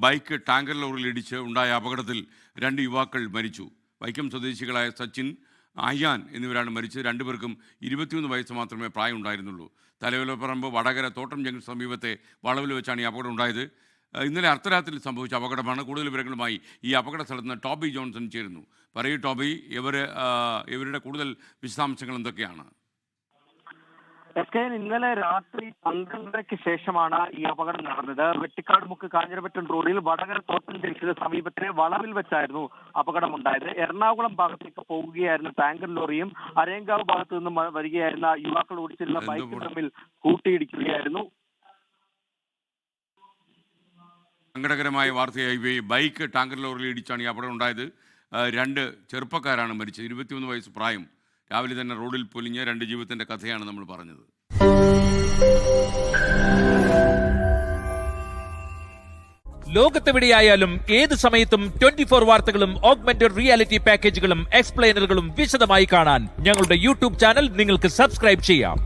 Bike tanker ലോറിയിൽ ഇടിച്ച് ഉണ്ടായ അപകടത്തിൽ 2 യുവാക്കൾ മരിച്ചു. വൈക്കം സ്വദേശികളായ സച്ചിൻ, അയ്യാൻ എന്നിവരാണ് മരിച്ചത്. 2 പേർക്കും 21 വയസ്സ് മാത്രമേ പ്രായമുണ്ടായിരുന്നുള്ളൂ. തലയോലപ്പറമ്പ് വടകര തോട്ടം ജംഗ്ഷൻ സമീപത്തെ വളവിൽ വെച്ചാണ് ഈ അപകടം ഉണ്ടായത്. ഇന്നലെ അർദ്ധരാത്രിയിൽ സംഭവിച്ച അപകടമാണ്. കൂടുതൽ വിവരങ്ങളുമായി ഈ അപകട സ്ഥലത്ത് നിന്ന് ടോബി ജോൺസൺ ചേരുന്നു. പറയൂ ടോബി, ഇവരുടെ കൂടുതൽ വിശദാംശങ്ങൾ എന്തൊക്കെയാണ്? ഇന്നലെ രാത്രി 12:30-ക്ക് ശേഷമാണ് ഈ അപകടം നടന്നത്. വെട്ടിക്കാട് മുക്ക് കാഞ്ഞിരപ്പറ്റൻ റോഡിൽ വടകര തോട്ടം ജംഗ്ഷന് സമീപത്തിലെ വളവിൽ വെച്ചായിരുന്നു അപകടമുണ്ടായത്. എറണാകുളം ഭാഗത്തേക്ക് പോകുകയായിരുന്ന ടാങ്കർ ലോറിയും അരയങ്കാവ് ഭാഗത്തു നിന്നും വരികയായിരുന്ന യുവാക്കൾ ഓടിച്ചിരുന്ന ബൈക്കും തമ്മിൽ കൂട്ടിയിടിക്കുകയായിരുന്നു. സങ്കടകരമായ വാർത്തയായി ബൈക്ക് ടാങ്കർ ലോറിയിൽ ഇടിച്ചാണ് ഈ അപകടം ഉണ്ടായത്. 2 ചെറുപ്പക്കാരാണ് മരിച്ചത്. 21 വയസ്സ് പ്രായം. രാവിലെ തന്നെ റോഡിൽ പൊലിഞ്ഞ 2 ജീവിതത്തിന്റെ കഥയാണ് നമ്മൾ പറഞ്ഞത്. ലോകത്തെവിടെയായാലും ഏത് സമയത്തും 24 വാർത്തകളും ഓഗ്മെന്റഡ് റിയാലിറ്റി പാക്കേജുകളും എക്സ്പ്ലെയിനറുകളും വിശദമായി കാണാൻ ഞങ്ങളുടെ യൂട്യൂബ് ചാനൽ നിങ്ങൾക്ക് സബ്സ്ക്രൈബ് ചെയ്യാം.